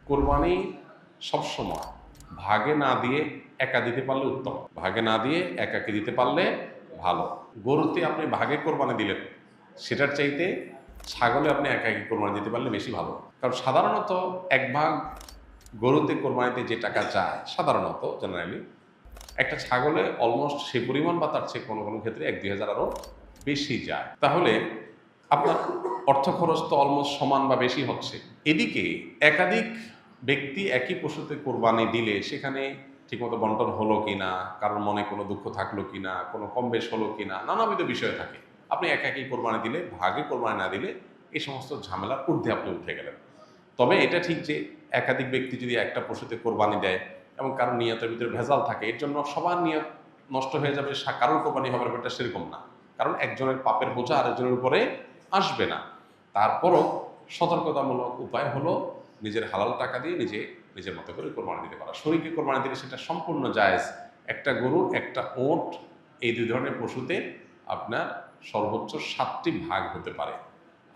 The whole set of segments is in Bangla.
কোরবানি সবসময় ভাগে না দিয়ে একা দিতে পারলে উত্তম, ভাগে না দিয়ে একাকে দিতে পারলে ভালো। গরুতে আপনি ভাগে কোরবানি দিলেন, সেটার চাইতে ছাগলে আপনি একাকি কোরবানি দিতে পারলে বেশি ভালো। কারণ সাধারণত এক ভাগ গরুতে কোরবানিতে যে টাকা যায়, সাধারণত জেনারেলি একটা ছাগলে অলমোস্ট সে পরিমাণ বা তার চেয়ে কোনো কোনো ক্ষেত্রে 1-2 হাজার আরও বেশি যায়। তাহলে আপনার অর্থ খরচ তো অলমোস্ট সমান বা বেশি হচ্ছে। এদিকে একাধিক ব্যক্তি একই পশুতে কোরবানি দিলে সেখানে ঠিকমতো বন্টন হলো কিনা, কারোর মনে কোনো দুঃখ থাকলো কিনা, কোনো কম বেশ হলো কিনা, নানাবিধ বিষয় থাকে। আপনি একাকি কোরবানি দিলে, ভাগে কোরবানি না দিলে এই সমস্ত ঝামেলার ঊর্ধ্বে আপনি উঠে গেলেন। তবে এটা ঠিক যে একাধিক ব্যক্তি যদি একটা পশুতে কোরবানি দেয় এবং কারোর নিয়তের ভিতরে ভেজাল থাকে, এর জন্য সবার নিয়ত নষ্ট হয়ে যাবে, কারোর কোরবানি হবে না, এটা সেরকম না। কারণ একজনের পাপের বোঝা আরেকজনের উপরে আসবে না। তারপরও সতর্কতামূলক উপায় হলো নিজের হালাল টাকা দিয়ে নিজের মতো করে কোরবানি দিতে পারা। শরীকে কোরবানি দিলে সেটা সম্পূর্ণ জায়েজ। একটা গরু, একটা ওঁট, এই দুই ধরনের পশুতে আপনার সর্বোচ্চ 7টি ভাগ হতে পারে।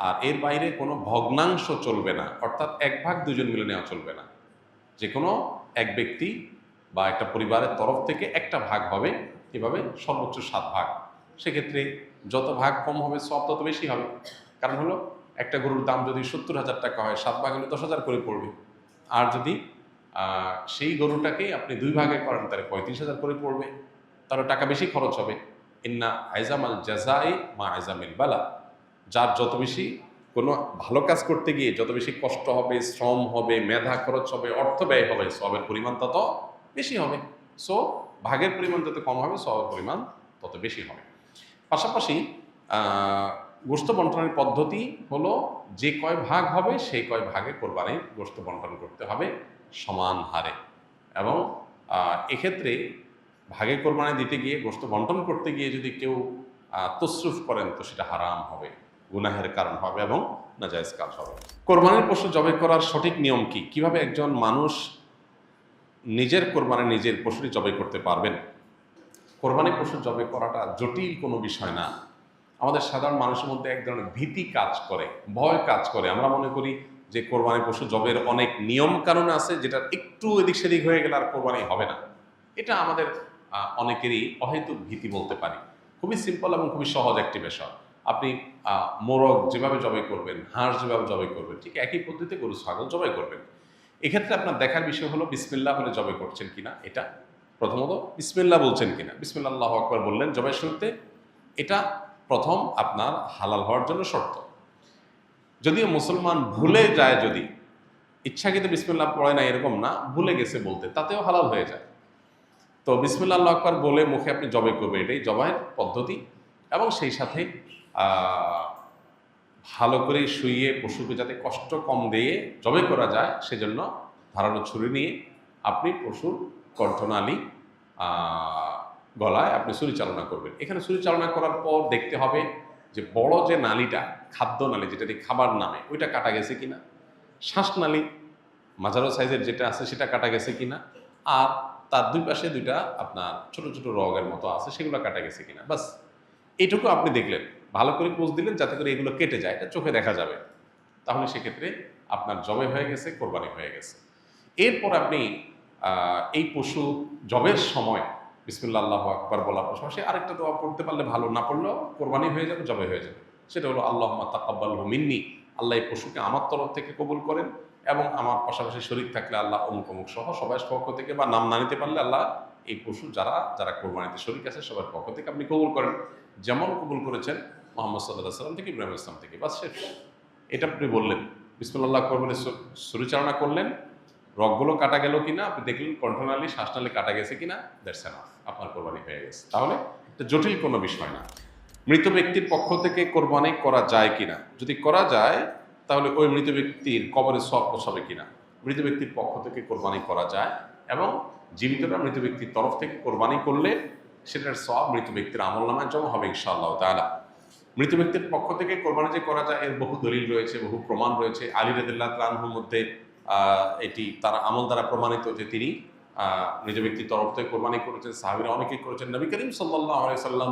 আর এর বাইরে কোনো ভগ্নাংশ চলবে না, অর্থাৎ এক ভাগ দুজন মিলে নেওয়া চলবে না। যে কোনো এক ব্যক্তি বা একটা পরিবারের তরফ থেকে একটা ভাগ হবে, এভাবে সর্বোচ্চ 7 ভাগ। সেক্ষেত্রে যত ভাগ কম হবে সব তত বেশি হবে। কারণ হলো একটা গরুর দাম যদি 70,000 টাকা হয়, 7 ভাগ হলে 10,000 করে পড়বে। আর যদি সেই গরুটাকেই আপনি 2 ভাগে করেন তাহলে 35,000 করে পড়বে, তাহলে টাকা বেশি খরচ হবে। ইন্না আইজামাল জাজাই মা আইজামিল বালা। যার যত বেশি কোনো ভালো কাজ করতে গিয়ে যত বেশি কষ্ট হবে, শ্রম হবে, মেধা খরচ হবে, অর্থ ব্যয় হবে, সবের পরিমাণ তত বেশি হবে। সো ভাগের পরিমাণ যত কম হবে, সবের পরিমাণ তত বেশি হবে। পাশাপাশি গোশত বন্টনের পদ্ধতি হলো যে কয় ভাগ হবে সেই কয় ভাগে কোরবানির গোশত বন্টন করতে হবে সমান হারে। এবং এক্ষেত্রে ভাগে কোরবানি দিতে গিয়ে, গোশত বন্টন করতে গিয়ে যদি কেউ তসরুফ করেন তো সেটা হারাম হবে, গুনাহের কারণ হবে এবং নাজায়েজ কাজ হবে। কোরবানির পশু জবাই করার সঠিক নিয়ম কি? কিভাবে একজন মানুষ নিজের কোরবানি নিজের পশুটি জবাই করতে পারবেন? কোরবানি পশু জবাই করাটা জটিল কোনো বিষয় না। আমাদের সাধারণ মানুষের মধ্যে এক ধরনের ভীতি কাজ করে, ভয় কাজ করে। আমরা মনে করি যে কোরবানি পশু জবের অনেক নিয়ম কানুন আছে, যেটা একটু এদিক সেদিক হয়ে গেলে আর কোরবানি হবে না। এটা আমাদের অনেকেরই অহেতুক ভীতি বলতে পারি। খুবই সিম্পল এবং খুবই সহজ একটি বিষয়। আপনি মোরগ যেভাবে জবাই করবেন, হাঁস যেভাবে জবাই করবেন, ঠিক একই পদ্ধতিতে গরু ছাগল জবাই করবেন। এক্ষেত্রে আপনার দেখার বিষয় হলো বিসমিল্লাহ বলে জবাই করছেন কিনা। এটা প্রথমত বিসমিল্লাহ বলছেন কিনা, বিসমিল্লাহ আল্লাহু আকবার বললেন জবাই শুরুতে, এটা প্রথম আপনার হালাল হওয়ার জন্য শর্ত। যদিও মুসলমান ভুলে যায়, যদি ইচ্ছাকৃত বিসমিল্লাহ পড়ে না এরকম না, ভুলে গেছে বলতে, তাতেও হালাল হয়ে যায়। তো বিসমিল্লাহ আল্লাহু আকবার বলে মুখে আপনি জবাই করবেন, এটাই জবাইয়ের পদ্ধতি। এবং সেই সাথে ভালো করে শুইয়ে পশুকে যাতে কষ্ট কম দিয়ে জবাই করা যায় সেজন্য ধারালো ছুরি নিয়ে আপনি পশুর কণ্ঠনালী গলায় আপনি ছুরি চালনা করবেন। এখানে ছুরি চালনা করার পর দেখতে হবে যে বড় যে নালীটা, খাদ্য নালী, যেটা দিয়ে খাবার নামে, ওইটা কাটা গেছে কিনা। শ্বাসনালী মাঝারো সাইজের যেটা আছে সেটা কাটা গেছে কিনা। আর তার দুই পাশে দুইটা আপনার ছোট ছোট রগের মতো আছে, সেগুলো কাটা গেছে কিনা। বাস এইটুকু আপনি দেখলেন, ভালো করে পোজ দিলেন যাতে করে এগুলো কেটে যায়, এটা চোখে দেখা যাবে। তাহলে সেক্ষেত্রে আপনার জবাই হয়ে গেছে, কোরবানি হয়ে গেছে। এরপর আপনি এই পশু জবের সময় বিসমিল্লাহ আল্লাহু আকবার বলার পাশাপাশি আরেকটা দোয়া পড়তে পারলে ভালো, না পড়লেও কোরবানি হয়ে যাবে, জবাই হয়ে যাবে। সেটা হলো আল্লাহুম্মা তাকাব্বালহু মিন্নি, আল্লাহ এই পশুকে আমার তরফ থেকে কবুল করেন, এবং আমার পাশাপাশি শরীক থাকলে আল্লাহ অমুক অমুক সহ সবাই পক্ষ থেকে, বা নাম না নিতে পারলে আল্লাহ এই পশু যারা যারা কোরবানিতে শরীক আছে সবার পক্ষ থেকে আপনি কবুল করেন, যেমন কবুল করেছেন মুহাম্মদ সাল্লাল্লাহু আলাইহি সাল্লাম থেকে ইব্রাহিম ইসলাম থেকে। বাস শেষ। এটা আপনি বললেন, বিসমিল্লাহ আকবার বলে ছুরিচালনা করলেন, রগগুলো কাটা গেল কিনা আপনি দেখলেন, কণ্ঠনালী শ্বাসনালী কাটা গেছে কিনা, দ্যাটস এনাফ, আপনার কোরবানি হয়ে গেছে। তাহলে এটা জটিল কোনো বিষয় না। মৃত ব্যক্তির পক্ষ থেকে কোরবানি করা যায় কিনা? যদি করা যায় তাহলে ওই মৃত ব্যক্তির কবরে সওয়াব পৌঁছাবে কিনা। মৃত ব্যক্তির পক্ষ থেকে কোরবানি করা যায়, এবং জীবিতরা মৃত ব্যক্তির তরফ থেকে কোরবানি করলে সেটার সওয়াব মৃত ব্যক্তির আমলনামায় জমা হবে ইনশাআল্লাহ তাআলা। মৃত ব্যক্তির পক্ষ থেকে কোরবানি যে করা যায় এর বহু দলিল রয়েছে, বহু প্রমাণ রয়েছে। আলী রাদিয়াল্লাহু তাআলা আনহুর মধ্যে এটি তার আমল দ্বারা প্রমাণিত যে তিনি নিজ ব্যক্তির তরফ থেকে কোরবানি করেছেন, সাহাবীরা অনেকেই করেছেন। নবী করিম সাল্লাল্লাহু আলাইহি সাল্লাম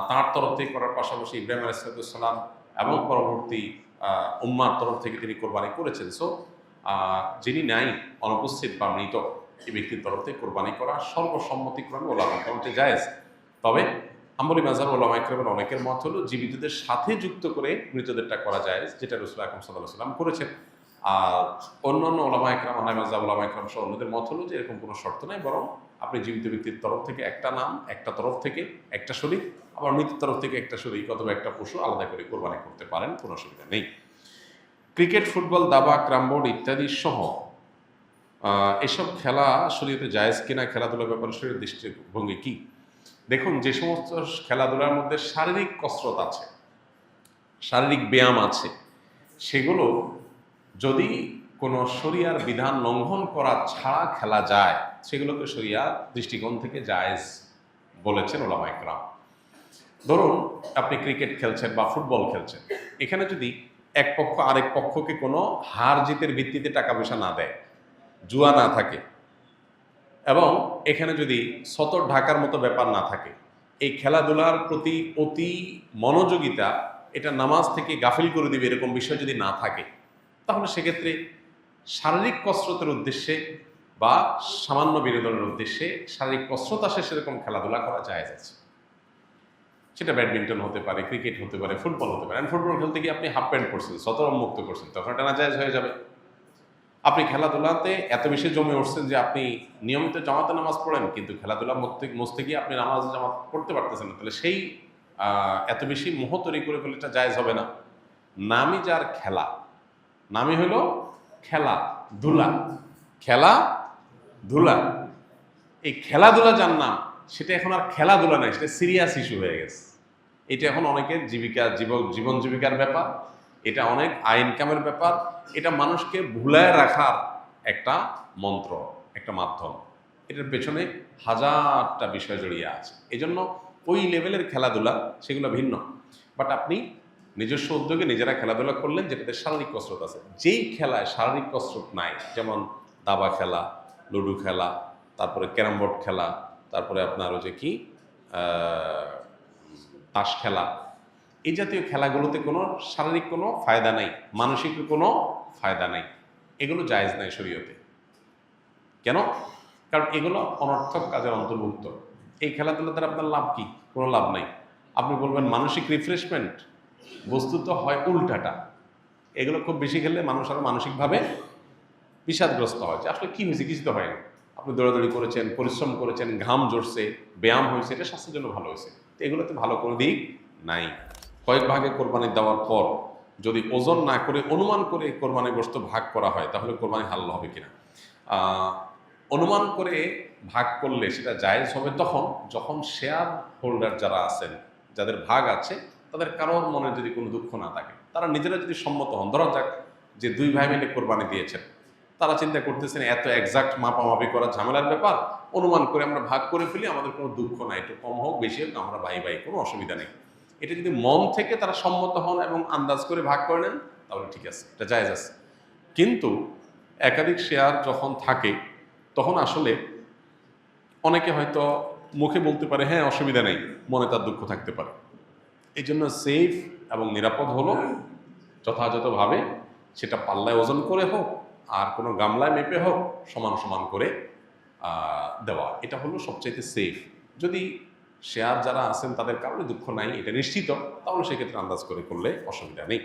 তাঁর তরফ থেকে করার পাশাপাশি ইব্রাহিম আলাইহিস সালাম এবং পরবর্তী উম্মার তরফ থেকে তিনি কোরবানি করেছেন। সো যিনি নাই, অনুপস্থিত বা মৃত, এই ব্যক্তির তরফ থেকে কোরবানি করা সর্বসম্মতিক্রমে ওলামার মতে জায়েজ। তবে হাম্বলী মাযহাব ওলামা ইকরামের অনেকের মত হলো জীবিতদের সাথে যুক্ত করে মৃতদেরটা করা জায়েজ, যেটা রাসূল আকরাম সাল্লাল্লাহু আলাইহি ওয়াসাল্লাম করেছেন। আর অন্যান্য ওলামা ইকরাম, হানাফি মাযহাব ওলামা ইকরাম সহ অন্যদের মত হলো যে এরকম কোনো শর্ত নাই, বরং আপনি জীবিত ব্যক্তির তরফ থেকে একটা নাম, একটা তরফ থেকে একটা শরীক, আবার মৃতের তরফ থেকে একটা শরীক অথবা একটা পশু আলাদা করে কোরবানি করতে পারেন, কোনো অসুবিধা নেই। ক্রিকেট, ফুটবল, দাবা, ক্রামবোর্ড ইত্যাদি সহ এসব খেলা শরীয়তে জায়েজ কিনা, খেলাধুলার ব্যাপারে শরীরের দৃষ্টিভঙ্গি কি? দেখুন, যে সমস্ত খেলাধুলার মধ্যে শারীরিক কসরত আছে, শারীরিক ব্যায়াম আছে, সেগুলো যদি কোনো শরিয়ার বিধান লঙ্ঘন করা ছাড়া খেলা যায়, সেগুলোকে শরিয়ার দৃষ্টিকোণ থেকে জায়েজ বলেছেন ওলামায়ে কেরাম। ধরুন আপনি ক্রিকেট খেলছেন বা ফুটবল খেলছেন, এখানে যদি এক পক্ষ আরেক পক্ষকে কোনো হার জিতের ভিত্তিতে টাকা পয়সা না দেয়, জুয়া না থাকে, এবং এখানে যদি সতর ঢাকার মতো ব্যাপার না থাকে, এই খেলাধুলার প্রতি অতি মনোযোগিতা এটা নামাজ থেকে গাফিল করে দিবে এরকম বিষয় যদি না থাকে, তাহলে সেক্ষেত্রে শারীরিক কসরতের উদ্দেশ্যে বা সামান্য বিনোদনের উদ্দেশ্যে শারীরিক কসরত আসে সেরকম খেলাধুলা করা জায়েজ আছে। সেটা ব্যাডমিন্টন হতে পারে, ক্রিকেট হতে পারে, ফুটবল হতে পারে। ফুটবল খেলতে গিয়ে আপনি হাফ প্যান্ট পরছেন, সতরম মুক্ত করছেন, তখন এটা নাজায়েজ হয়ে যাবে। আপনি খেলাধুলাতে এত বেশি জমে উঠছেন যে আপনি নিয়মিত জামাতে নামাজ পড়েন, কিন্তু খেলাধুলা মস্তে গিয়ে আপনি নামাজ জামাত পড়তে পারতেছেন না, তাহলে সেই এত বেশি মোহ তৈরি করে ফেলে এটা জায়েজ হবে না। নামই যার খেলা, নামই হলো খেলাধুলা, খেলাধুলা। এই খেলাধুলা যার নাম, সেটা এখন আর খেলাধুলা নাই, সেটা সিরিয়াস ইস্যু হয়ে গেছে। এটা এখন অনেকের জীবন জীবিকার ব্যাপার, এটা অনেক আয় ইনকামের ব্যাপার, এটা মানুষকে ভুলায় রাখার একটা মন্ত্র, একটা মাধ্যম। এটার পেছনে হাজারটা বিষয় জড়িয়ে আছে। এজন্য ওই লেভেলের খেলাধুলা সেগুলো ভিন্ন। বাট আপনি নিজস্ব উদ্যোগে নিজেরা খেলাধুলা করলেন যেটাতে শারীরিক কসরত আছে। যেই খেলায় শারীরিক কসরত নাই, যেমন দাবা খেলা, লুডো খেলা, তারপরে ক্যারাম বোর্ড খেলা, তারপরে আপনার ওই যে কি তাস খেলা, এই জাতীয় খেলাগুলোতে কোনো শারীরিক কোনো ফায়দা নাই, মানসিক কোনো ফায়দা নাই, এগুলো জায়েজ নাই শরীয়তে। কেন? কারণ এগুলো অনর্থক কাজের অন্তর্ভুক্ত। এই খেলাধুলা দ্বারা আপনার লাভ কি? কোনো লাভ নাই। আপনি বলবেন মানসিক রিফ্রেশমেন্ট, বস্তুত হয় উল্টাটা। এগুলো খুব বেশি খেললে মানুষ আরো মানসিকভাবে বিষাদগ্রস্ত হয়, যে আসলে কি হয়েছে, কিছু তো হয়নি। আপনি দৌড়াদৌড়ি করেছেন, পরিশ্রম করেছেন, ঘাম ঝরছে, ব্যায়াম হয়েছে, এটা স্বাস্থ্যের জন্য ভালো হয়েছে। তো এগুলোতে ভালো কোনো দিক নাই। কয়েক ভাগে কোরবানি দেওয়ার পর যদি ওজন না করে অনুমান করে কোরবানি গোশত ভাগ করা হয়, তাহলে কোরবানি হালাল হবে কিনা? অনুমান করে ভাগ করলে সেটা জায়েজ হবে তখন যখন শেয়ার হোল্ডার যারা আছেন, যাদের ভাগ আছে, তাদের কারোর মনে যদি কোনো দুঃখ না থাকে, তারা নিজেরা যদি সম্মত হন। ধরা যাক যে দুই ভাই মিলে কোরবানি দিয়েছেন, তারা চিন্তা করতেছেন এত এক্সাক্ট মাপামাপি করা ঝামেলার ব্যাপার, অনুমান করে আমরা ভাগ করে ফেলি, আমাদের কোনো দুঃখ নাই, একটু কম হোক বেশি হোক আমরা ভাই ভাই, কোনো অসুবিধা নেই। এটা যদি মন থেকে তারা সম্মত হন এবং আন্দাজ করে ভাগ করে নেন, তাহলে ঠিক আছে, এটা জায়েজ আছে। কিন্তু একাধিক শেয়ার যখন থাকে, তখন আসলে অনেকে হয়তো মুখে বলতে পারে হ্যাঁ অসুবিধা নেই, মনে তার দুঃখ থাকতে পারে। এই জন্য সেফ এবং নিরাপদ হলো যথাযথভাবে সেটা পাল্লায় ওজন করে হোক আর কোনো গামলায় মেপে হোক, সমান সমান করে দেওয়া, এটা হলো সবচাইতে সেফ। যদি শেয়ার যারা আছেন তাদের কারণে দুঃখ নাই, এটা নিশ্চিত, তাহলে সেক্ষেত্রে আন্দাজ করে করলে অসুবিধা নেই।